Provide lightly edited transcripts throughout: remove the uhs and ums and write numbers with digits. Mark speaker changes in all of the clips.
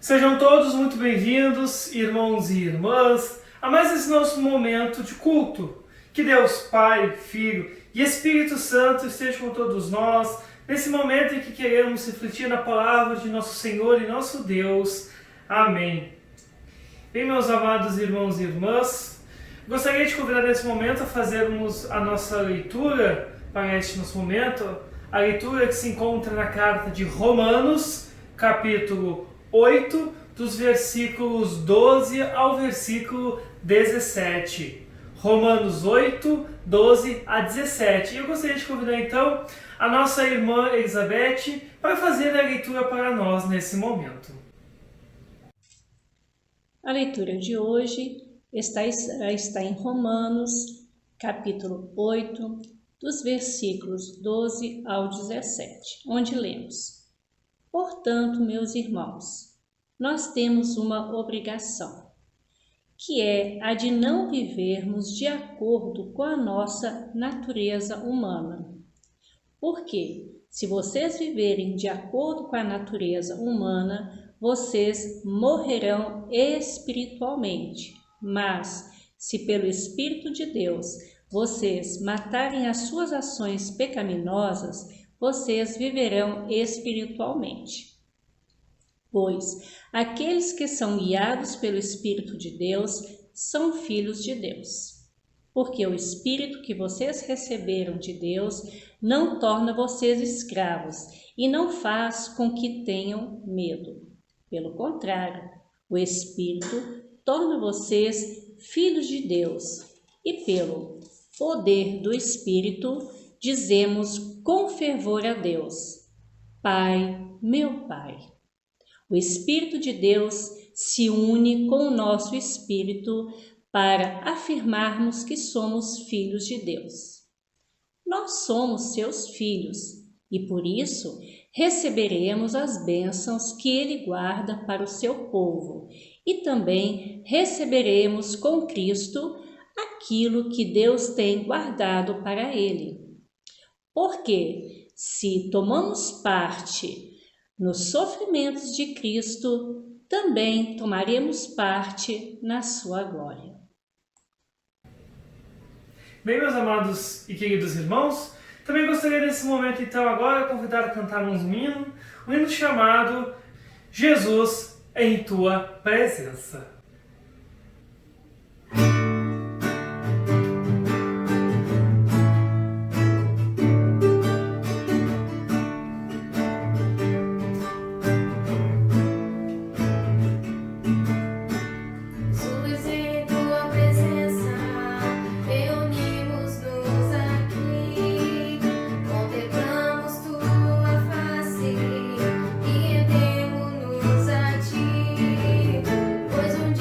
Speaker 1: Sejam todos muito bem-vindos, irmãos e irmãs, a mais esse nosso momento de culto. Que Deus Pai, Filho e Espírito Santo estejam com todos nós, nesse momento em que queremos refletir na palavra de nosso Senhor e nosso Deus. Amém. Bem, meus amados irmãos e irmãs, gostaria de convidar nesse momento a fazermos a nossa leitura para este nosso momento, a leitura que se encontra na carta de Romanos, capítulo 8, dos versículos 12 ao versículo 17. Romanos 8, 12 a 17. E eu gostaria de convidar então a nossa irmã Elizabeth para fazer a leitura para nós nesse momento.
Speaker 2: A leitura de hoje está em Romanos, capítulo 8, dos versículos 12 ao 17, onde lemos: Portanto, meus irmãos, nós temos uma obrigação, que é a de não vivermos de acordo com a nossa natureza humana. Porque, se vocês viverem de acordo com a natureza humana, vocês morrerão espiritualmente. Mas, se pelo Espírito de Deus vocês matarem as suas ações pecaminosas, vocês viverão espiritualmente. Pois aqueles que são guiados pelo Espírito de Deus são filhos de Deus. Porque o Espírito que vocês receberam de Deus não torna vocês escravos e não faz com que tenham medo. Pelo contrário, o Espírito torna vocês filhos de Deus. E pelo poder do Espírito dizemos com fervor a Deus: Pai, meu Pai. O Espírito de Deus se une com o nosso espírito para afirmarmos que somos filhos de Deus. Nós somos seus filhos e por isso receberemos as bênçãos que Ele guarda para o seu povo e também receberemos com Cristo aquilo que Deus tem guardado para Ele. Porque se tomamos parte nos sofrimentos de Cristo, também tomaremos parte na sua glória.
Speaker 1: Bem, meus amados e queridos irmãos, também gostaria nesse momento então agora convidar a cantar um hino chamado Jesus em Tua Presença.
Speaker 3: Pois um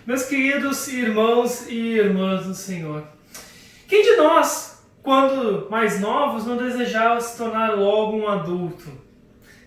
Speaker 1: Meus queridos irmãos e irmãs do Senhor, quem de nós, quando mais novos, não desejava se tornar logo um adulto?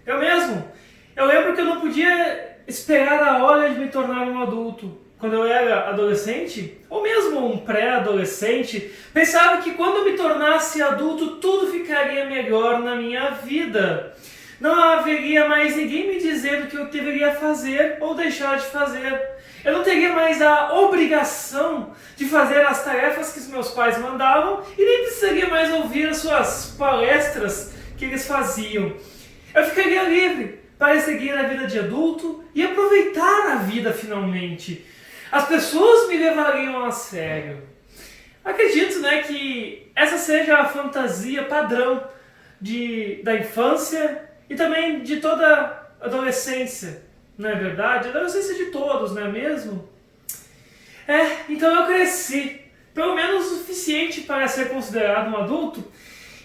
Speaker 1: Eu mesmo. Eu lembro que eu não podia esperar a hora de me tornar um adulto. Quando eu era adolescente, ou mesmo um pré-adolescente, pensava que quando eu me tornasse adulto, tudo ficaria melhor na minha vida. Não haveria mais ninguém me dizendo o que eu deveria fazer ou deixar de fazer. Eu não teria mais a obrigação de fazer as tarefas que os meus pais mandavam e nem precisaria mais ouvir as suas palestras que eles faziam. Eu ficaria livre para seguir a vida de adulto e aproveitar a vida finalmente. As pessoas me levariam a sério. Acredito, que essa seja a fantasia padrão da infância e também de toda a adolescência, não é verdade? A adolescência de todos, não é mesmo? Então eu cresci, pelo menos o suficiente para ser considerado um adulto,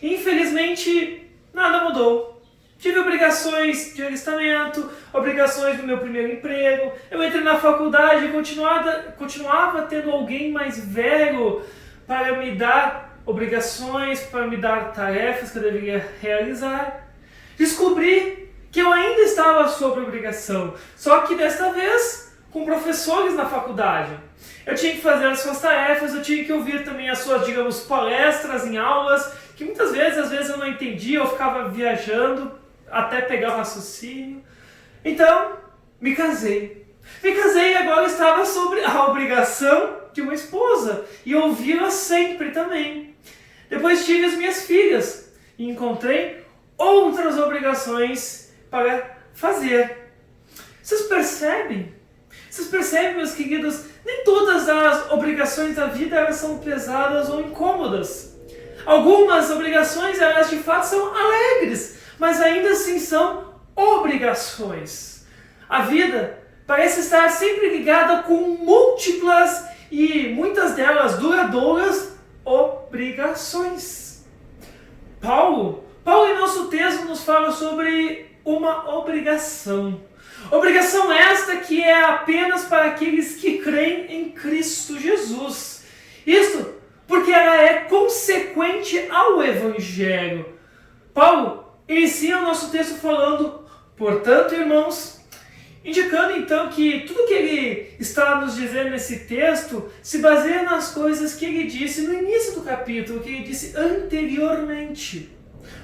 Speaker 1: e infelizmente nada mudou. Tive obrigações de alistamento, obrigações do meu primeiro emprego, eu entrei na faculdade e continuava tendo alguém mais velho para me dar obrigações, para me dar tarefas que eu deveria realizar. Descobri que eu ainda estava sob obrigação, só que desta vez com professores na faculdade. Eu tinha que fazer as suas tarefas, eu tinha que ouvir também as suas, palestras em aulas, que muitas vezes, às vezes eu não entendia, eu ficava viajando até pegar o raciocínio. Então, me casei. Me casei e agora estava sob a obrigação de uma esposa e ouvi-la sempre também. Depois tive as minhas filhas e encontrei outras obrigações para fazer. Vocês percebem? Meus queridos? Nem todas as obrigações da vida elas são pesadas ou incômodas. Algumas obrigações, elas de fato são alegres, mas ainda assim são obrigações. A vida parece estar sempre ligada com múltiplas e muitas delas duradouras obrigações. Paulo em nosso texto nos fala sobre uma obrigação. Obrigação esta que é apenas para aqueles que creem em Cristo Jesus. Isto porque ela é consequente ao Evangelho. Paulo inicia o nosso texto falando, portanto, irmãos, indicando então que tudo que ele está nos dizendo nesse texto se baseia nas coisas que ele disse no início do capítulo, que ele disse anteriormente.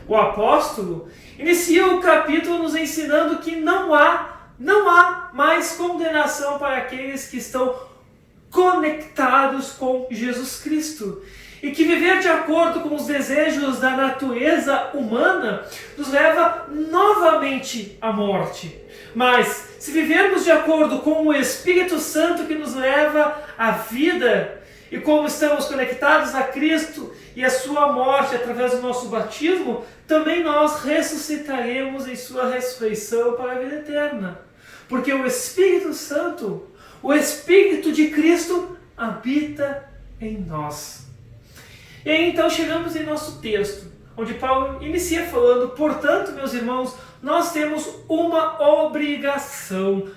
Speaker 1: O apóstolo inicia o capítulo nos ensinando que não há mais condenação para aqueles que estão conectados com Jesus Cristo. E que viver de acordo com os desejos da natureza humana nos leva novamente à morte. Mas, se vivermos de acordo com o Espírito Santo que nos leva à vida, e como estamos conectados a Cristo e a sua morte através do nosso batismo, também nós ressuscitaremos em sua ressurreição para a vida eterna. Porque o Espírito Santo, o Espírito de Cristo, habita em nós. E aí então chegamos em nosso texto, onde Paulo inicia falando, portanto, meus irmãos, nós temos uma obrigação.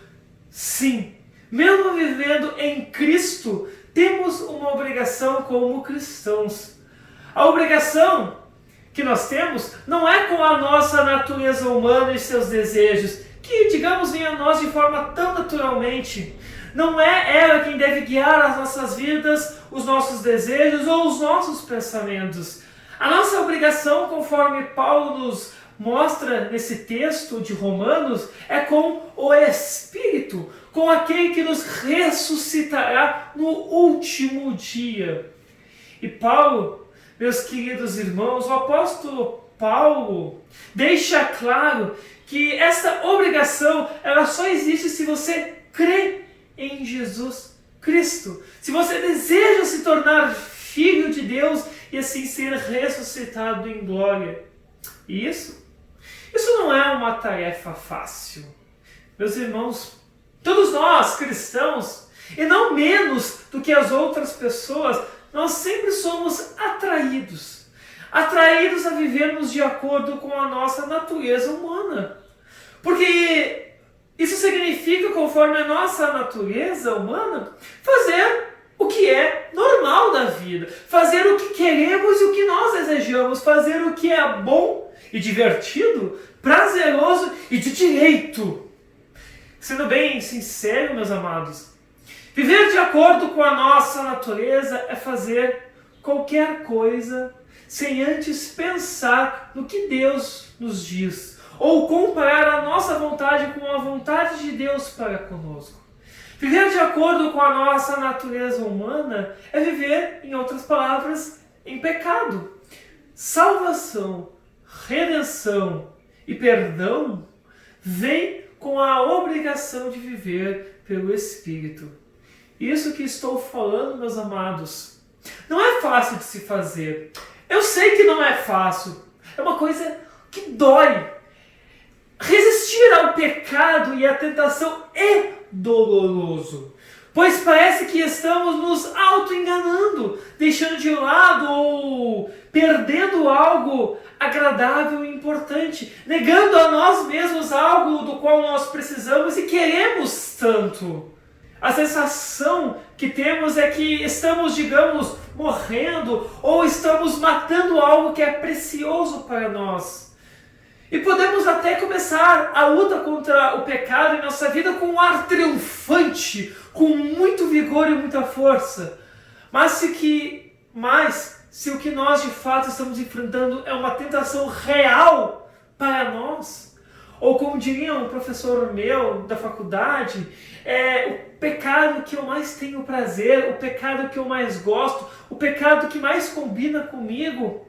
Speaker 1: Sim, mesmo vivendo em Cristo, temos uma obrigação como cristãos. A obrigação que nós temos não é com a nossa natureza humana e seus desejos, que, vem a nós de forma tão naturalmente. Não é ela quem deve guiar as nossas vidas, os nossos desejos ou os nossos pensamentos. A nossa obrigação, conforme Paulo nos mostra nesse texto de Romanos, é com o Espírito, com aquele que nos ressuscitará no último dia. E Paulo, meus queridos irmãos, o apóstolo Paulo deixa claro que essa obrigação ela só existe se você crê em Jesus Cristo. Se você deseja se tornar filho de Deus e assim ser ressuscitado em glória. E isso não é uma tarefa fácil. Meus irmãos, todos nós cristãos, e não menos do que as outras pessoas, nós sempre somos atraídos a vivermos de acordo com a nossa natureza humana. Porque isso significa conforme a nossa natureza humana, fazer o que é normal da vida, fazer o que queremos e o que nós desejamos, fazer o que é bom e divertido, prazeroso e de direito. Sendo bem sincero, meus amados, viver de acordo com a nossa natureza é fazer qualquer coisa sem antes pensar no que Deus nos diz, ou comparar a nossa vontade com a vontade de Deus para conosco. Viver de acordo com a nossa natureza humana é viver, em outras palavras, em pecado. Salvação, redenção e perdão vem com a obrigação de viver pelo Espírito. Isso que estou falando, meus amados, não é fácil de se fazer. Eu sei que não é fácil. É uma coisa que dói. Resistir ao pecado e à tentação é doloroso, pois parece que estamos nos auto-enganando, deixando de lado ou perdendo algo agradável e importante, negando a nós mesmos algo do qual nós precisamos e queremos tanto. A sensação que temos é que estamos, digamos, morrendo ou estamos matando algo que é precioso para nós. E podemos até começar a luta contra o pecado em nossa vida com um ar triunfante, com muito vigor e muita força. Mas se o que nós de fato estamos enfrentando é uma tentação real para nós, ou como diria um professor meu da faculdade, é o pecado que eu mais tenho prazer, o pecado que eu mais gosto, o pecado que mais combina comigo,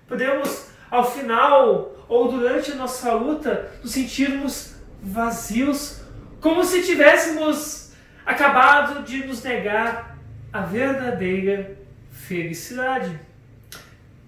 Speaker 1: podemos, ao final ou durante a nossa luta, nos sentirmos vazios, como se tivéssemos acabado de nos negar a verdadeira felicidade.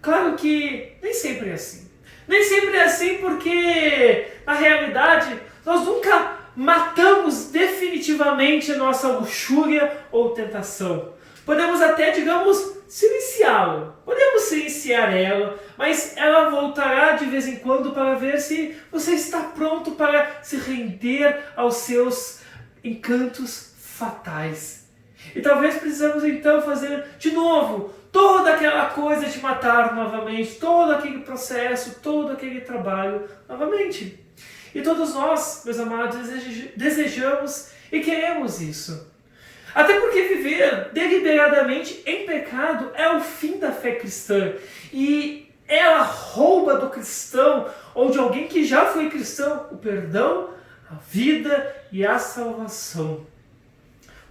Speaker 1: Claro que nem sempre é assim. Nem sempre é assim porque, na realidade, nós nunca matamos definitivamente a nossa luxúria ou tentação. Podemos até, digamos, silenciá-la. Podemos silenciar ela, mas ela voltará de vez em quando para ver se você está pronto para se render aos seus encantos fatais. E talvez precisamos então fazer de novo toda aquela coisa de matar novamente, todo aquele processo, todo aquele trabalho novamente. E todos nós, meus amados, desejamos e queremos isso. Até porque viver deliberadamente em pecado é o fim da fé cristã. E ela rouba do cristão, ou de alguém que já foi cristão, o perdão, a vida e a salvação.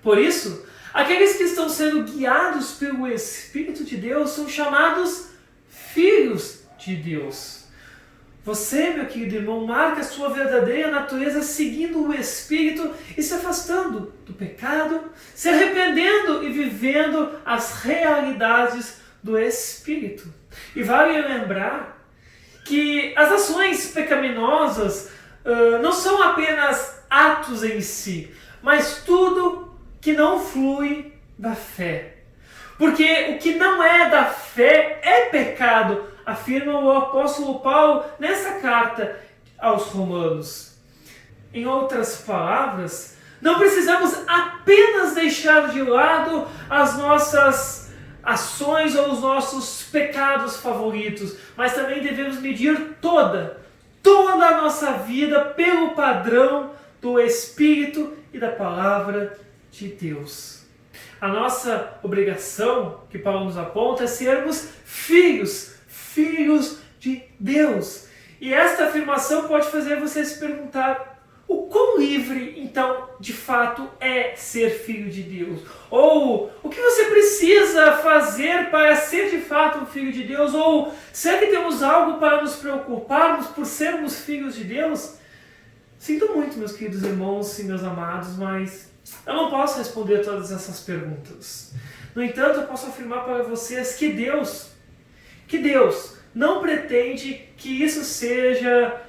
Speaker 1: Por isso, aqueles que estão sendo guiados pelo Espírito de Deus são chamados filhos de Deus. Você, meu querido irmão, marca a sua verdadeira natureza seguindo o Espírito e se afastando do pecado, se arrependendo e vivendo as realidades do Espírito. E vale lembrar que as ações pecaminosas não são apenas atos em si, mas tudo que não flui da fé. Porque o que não é da fé é pecado, afirma o apóstolo Paulo nessa carta aos Romanos. Em outras palavras, não precisamos apenas deixar de lado as nossas ações ou os nossos pecados favoritos, mas também devemos medir toda a nossa vida pelo padrão do Espírito e da Palavra de Deus. A nossa obrigação, que Paulo nos aponta, é sermos filhos de Deus. E esta afirmação pode fazer você se perguntar: o quão livre, então, de fato é ser filho de Deus? Ou o que você precisa fazer para ser de fato um filho de Deus? Ou será que temos algo para nos preocuparmos por sermos filhos de Deus? Sinto muito, meus queridos irmãos e meus amados, mas eu não posso responder todas essas perguntas. No entanto, eu posso afirmar para vocês que Deus não pretende que isso seja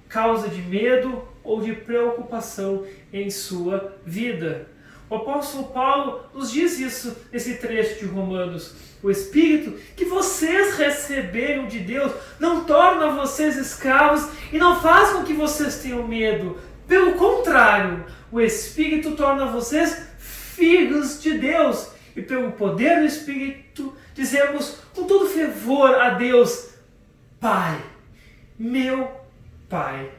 Speaker 1: causa de medo ou de preocupação em sua vida. O apóstolo Paulo nos diz isso nesse trecho de Romanos. O Espírito que vocês receberam de Deus não torna vocês escravos e não faz com que vocês tenham medo. Pelo contrário, contrário, o Espírito torna vocês filhos de Deus. E pelo poder do Espírito, dizemos com todo fervor a Deus: Pai, meu Pai.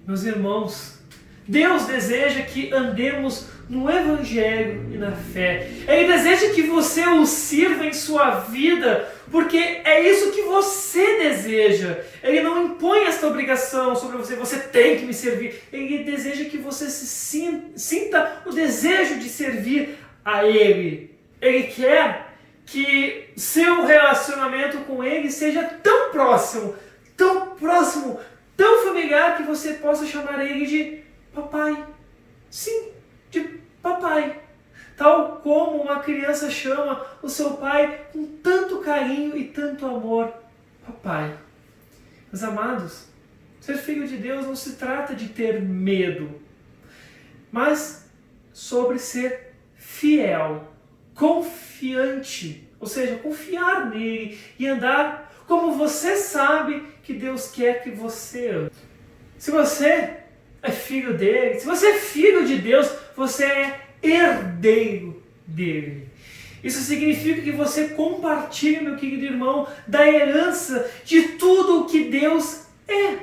Speaker 1: Meus irmãos, Deus deseja que andemos no Evangelho e na fé. Ele deseja que você o sirva em sua vida, porque é isso que você deseja. Ele não impõe esta obrigação sobre você: você tem que me servir. Ele deseja que você sinta o desejo de servir a Ele. Ele quer que seu relacionamento com Ele seja tão próximo, tão familiar, que você possa chamar Ele de papai. Sim, de papai. Tal como uma criança chama o seu pai com tanto carinho e tanto amor: papai. Meus amados, ser filho de Deus não se trata de ter medo, mas sobre ser fiel, confiante, ou seja, confiar nele e andar como você sabe que Deus quer que você ande. Se você é filho dele, se você é filho de Deus, você é herdeiro dele. Isso significa que você compartilha, meu querido irmão, da herança de tudo o que Deus é.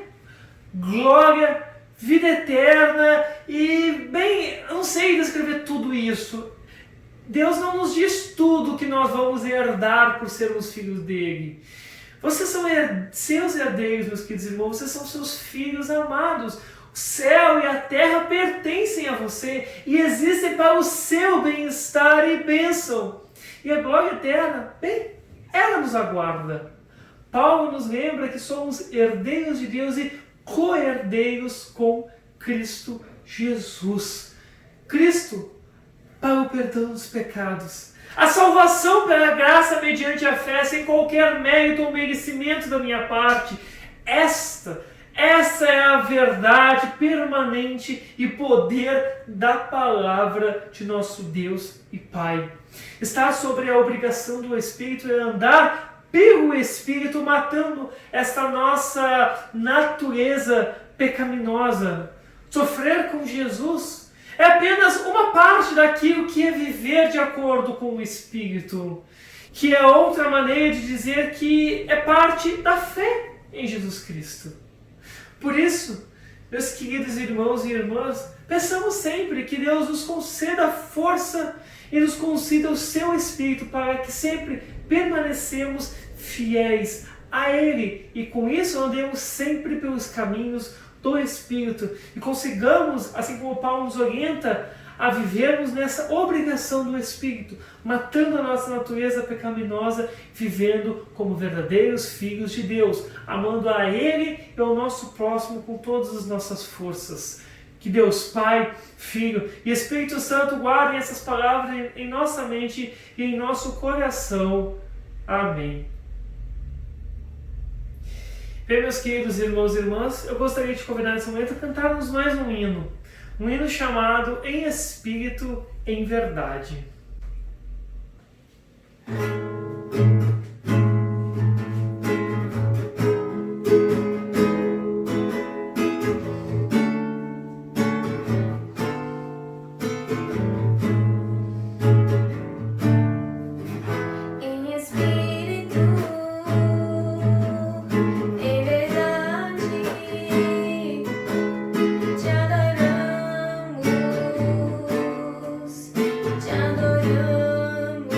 Speaker 1: Glória, vida eterna e, bem, eu não sei descrever tudo isso. Deus não nos diz tudo que nós vamos herdar por sermos filhos dele. Vocês são seus herdeiros, meus queridos irmãos, vocês são seus filhos amados. O céu e a terra pertencem a você e existem para o seu bem-estar e bênção. E a glória eterna, bem, ela nos aguarda. Paulo nos lembra que somos herdeiros de Deus e co-herdeiros com Cristo Jesus. Cristo para o perdão dos pecados. A salvação pela graça mediante a fé, sem qualquer mérito ou merecimento da minha parte. Essa é a verdade permanente e poder da palavra de nosso Deus e Pai. Está sobre a obrigação do Espírito de andar pelo Espírito, matando esta nossa natureza pecaminosa. Sofrer com Jesus é apenas uma parte daquilo que é viver de acordo com o Espírito, que é outra maneira de dizer que é parte da fé em Jesus Cristo. Por isso, meus queridos irmãos e irmãs, peçamos sempre que Deus nos conceda força e nos conceda o seu Espírito para que sempre permanecemos fiéis a Ele e com isso andemos sempre pelos caminhos do Espírito e consigamos, assim como Paulo nos orienta, a vivermos nessa obrigação do Espírito, matando a nossa natureza pecaminosa, vivendo como verdadeiros filhos de Deus, amando a Ele e ao nosso próximo com todas as nossas forças. Que Deus Pai, Filho e Espírito Santo guardem essas palavras em nossa mente e em nosso coração. Amém. Bem, meus queridos irmãos e irmãs, eu gostaria de convidar nesse momento a cantarmos mais um hino chamado Em Espírito, em Verdade.
Speaker 3: Te adoramos.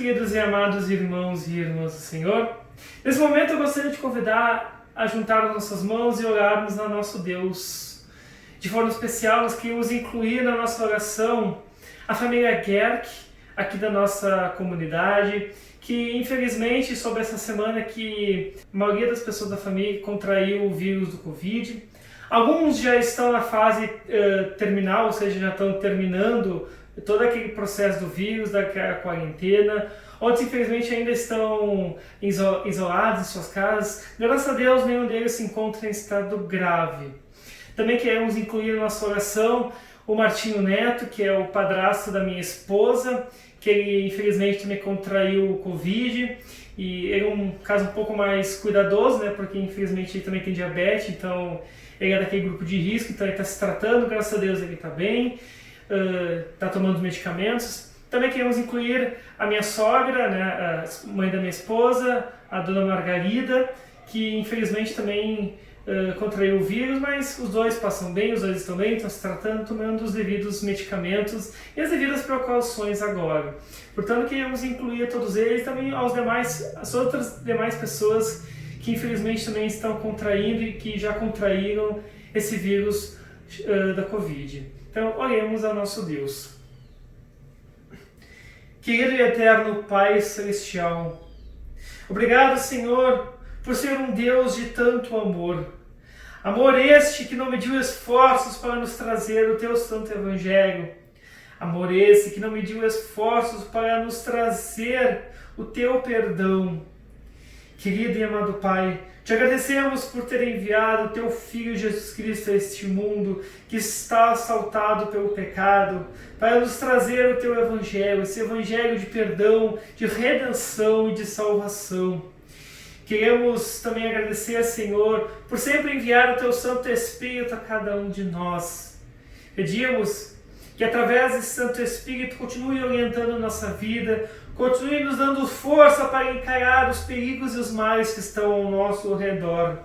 Speaker 1: queridos e amados irmãos e irmãs do Senhor, nesse momento eu gostaria de convidar a juntar as nossas mãos e orarmos ao nosso Deus. De forma especial, nós queremos incluir na nossa oração a família Gerck, aqui da nossa comunidade, que infelizmente sobre essa semana que a maioria das pessoas da família contraiu o vírus do Covid. Alguns já estão na fase terminal, ou seja, já estão terminando todo aquele processo do vírus, daquela quarentena. Outros, infelizmente, ainda estão isolados em suas casas. Graças a Deus, nenhum deles se encontra em estado grave. Também queremos incluir na nossa oração o Martinho Neto, que é o padrasto da minha esposa, que ele, infelizmente, também contraiu o Covid. E ele é um caso um pouco mais cuidadoso, né? Porque, infelizmente, ele também tem diabetes, então ele é daquele grupo de risco, então ele está se tratando. Graças a Deus, ele está bem. Está tomando os medicamentos. Também queremos incluir a minha sogra, né, a mãe da minha esposa, a dona Margarida, que infelizmente também contraiu o vírus, mas os dois passam bem, os dois estão bem, estão se tratando, tomando os devidos medicamentos e as devidas precauções agora. Portanto, queremos incluir todos eles e também as outras demais pessoas que infelizmente também estão contraindo e que já contraíram esse vírus da Covid. Então, oremos ao nosso Deus. Querido e eterno Pai Celestial, obrigado, Senhor, por ser um Deus de tanto amor. Amor este que não mediu esforços para nos trazer o Teu Santo Evangelho. Amor esse que não mediu esforços para nos trazer o Teu perdão. Querido e amado Pai, te agradecemos por ter enviado o Teu Filho Jesus Cristo a este mundo que está assaltado pelo pecado, para nos trazer o Teu Evangelho, esse Evangelho de perdão, de redenção e de salvação. Queremos também agradecer, Senhor, por sempre enviar o Teu Santo Espírito a cada um de nós. Pedimos que através desse Santo Espírito continue orientando a nossa vida, continue nos dando força para encarar os perigos e os males que estão ao nosso redor.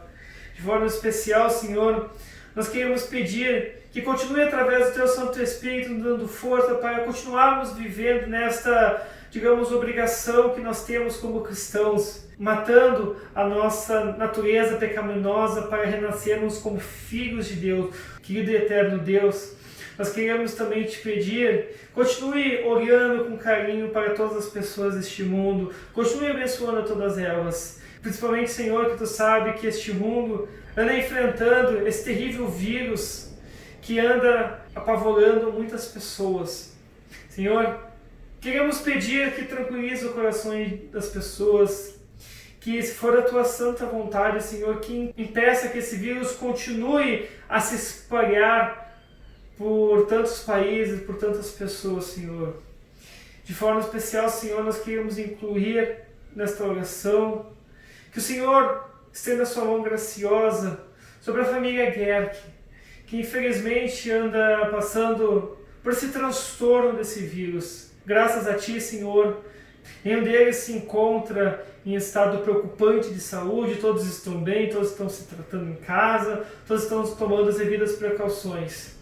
Speaker 1: De forma especial, Senhor, nós queremos pedir que continue através do Teu Santo Espírito nos dando força para continuarmos vivendo nesta, digamos, obrigação que nós temos como cristãos, matando a nossa natureza pecaminosa para renascermos como filhos de Deus. Querido e eterno Deus, nós queremos também te pedir, continue olhando com carinho para todas as pessoas deste mundo, continue abençoando todas elas. Principalmente, Senhor, que Tu sabe que este mundo anda enfrentando esse terrível vírus que anda apavorando muitas pessoas. Senhor, queremos pedir que tranquilize o coração das pessoas, que se for a Tua santa vontade, Senhor, que impeça que esse vírus continue a se espalhar por tantos países, por tantas pessoas, Senhor. De forma especial, Senhor, nós queremos incluir nesta oração que o Senhor estenda a Sua mão graciosa sobre a família Gerck, que infelizmente anda passando por esse transtorno desse vírus. Graças a Ti, Senhor, nenhum deles se encontra em estado preocupante de saúde, todos estão bem, todos estão se tratando em casa, todos estão tomando as devidas precauções.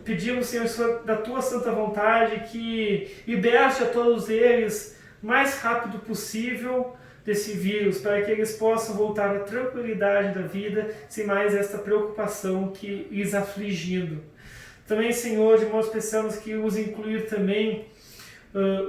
Speaker 1: Pedimos, Senhor, da Tua santa vontade que liberte a todos eles o mais rápido possível desse vírus, para que eles possam voltar à tranquilidade da vida, sem mais esta preocupação que lhes afligindo. Também, Senhor, de modo especial, nós queremos incluir também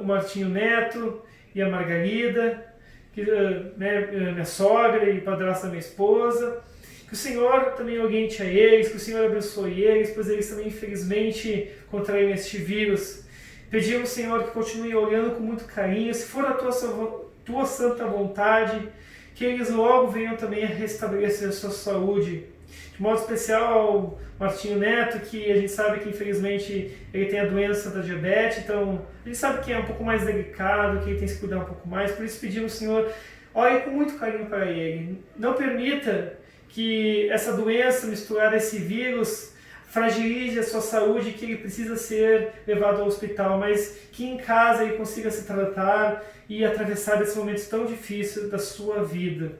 Speaker 1: o Martinho Neto e a Margarida, minha sogra e padrasto da minha esposa. Que o Senhor também oriente a eles, que o Senhor abençoe eles, pois eles também, infelizmente, contraíram este vírus. Pedimos, Senhor, que continue olhando com muito carinho, se for a Tua santa vontade, que eles logo venham também a restabelecer a sua saúde. De modo especial ao Martinho Neto, que a gente sabe que, infelizmente, ele tem a doença da diabetes, então a gente sabe que é um pouco mais delicado, que ele tem que se cuidar um pouco mais, por isso pedimos, Senhor, olhe com muito carinho para ele. Não permita que essa doença misturada a esse vírus fragilize a sua saúde, que ele precisa ser levado ao hospital, mas que em casa ele consiga se tratar e atravessar esse momento tão difícil da sua vida.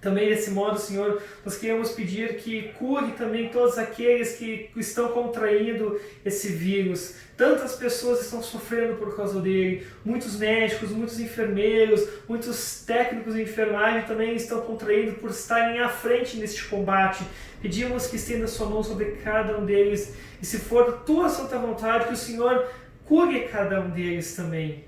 Speaker 1: Também desse modo, Senhor, nós queremos pedir que cure também todos aqueles que estão contraindo esse vírus. Tantas pessoas estão sofrendo por causa dele. Muitos médicos, muitos enfermeiros, muitos técnicos de enfermagem também estão contraindo por estarem à frente neste combate. Pedimos que estenda sua mão sobre cada um deles e, se for tua santa vontade, que o Senhor cure cada um deles também.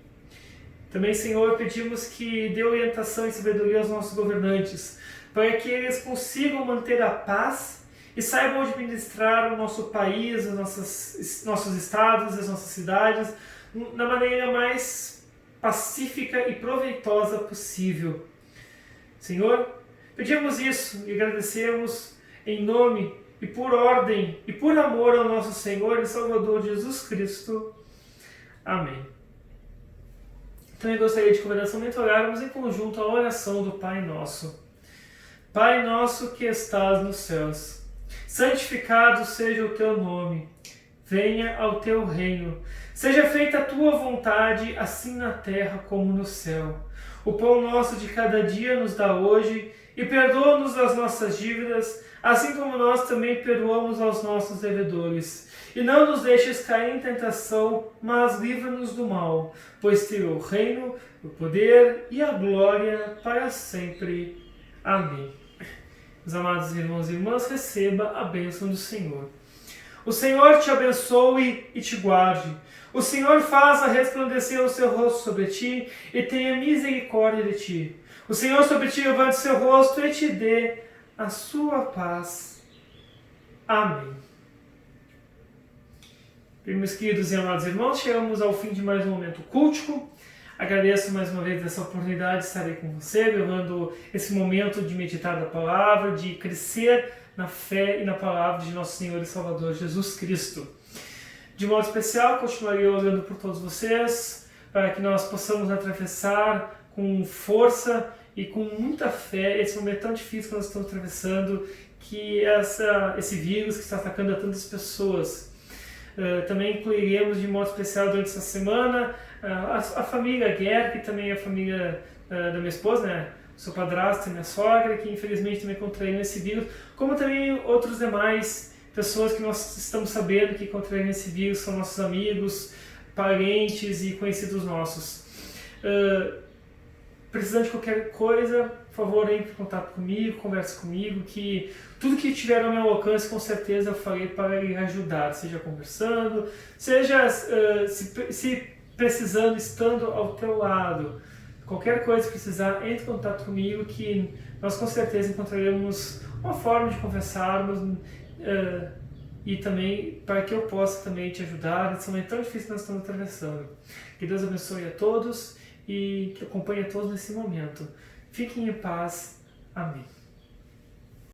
Speaker 1: Também, Senhor, pedimos que dê orientação e sabedoria aos nossos governantes, para que eles consigam manter a paz e saibam administrar o nosso país, nossos estados, as nossas cidades, da maneira mais pacífica e proveitosa possível. Senhor, pedimos isso e agradecemos em nome e por ordem e por amor ao nosso Senhor e Salvador Jesus Cristo. Amém. Também gostaria de convidar somente a orarmos em conjunto a oração do Pai Nosso. Pai nosso que estás nos céus, santificado seja o teu nome. Venha ao teu reino. Seja feita a tua vontade, assim na terra como no céu. O pão nosso de cada dia nos dá hoje e perdoa-nos as nossas dívidas, assim como nós também perdoamos aos nossos devedores. E não nos deixes cair em tentação, mas livra-nos do mal, pois teu o reino, o poder e a glória para sempre. Amém. Meus amados irmãos e irmãs, receba a bênção do Senhor. O Senhor te abençoe e te guarde. O Senhor faça resplandecer o seu rosto sobre ti e tenha misericórdia de ti. O Senhor sobre ti levante seu rosto e te dê a sua paz. Amém. Meus queridos e amados irmãos, chegamos ao fim de mais um momento cultico. Agradeço mais uma vez essa oportunidade de estar aí com você, levando esse momento de meditar da palavra, de crescer na fé e na palavra de nosso Senhor e Salvador Jesus Cristo. De modo especial, continuarei orando por todos vocês, para que nós possamos atravessar com força e com muita fé esse momento tão difícil que nós estamos atravessando, que esse vírus que está atacando a tantas pessoas. Também incluiremos de modo especial durante essa semana a família Guerra, que também é a família da minha esposa, né? O seu padrasto e minha sogra, que infelizmente também contraíram esse vírus, como também outros demais pessoas que nós estamos sabendo que contraíram esse vírus, são nossos amigos, parentes e conhecidos nossos. Precisando de qualquer coisa, por favor, entre em contato comigo, converse comigo, que tudo que tiver ao meu alcance, com certeza eu farei para lhe ajudar, seja conversando, seja se precisando, estando ao teu lado. Qualquer coisa que precisar, entre em contato comigo, que nós com certeza encontraremos uma forma de conversarmos e também para que eu possa também te ajudar nesse momento tão difícil que nós estamos atravessando. Que Deus abençoe a todos e que acompanhe a todos nesse momento. Fiquem em paz. Amém.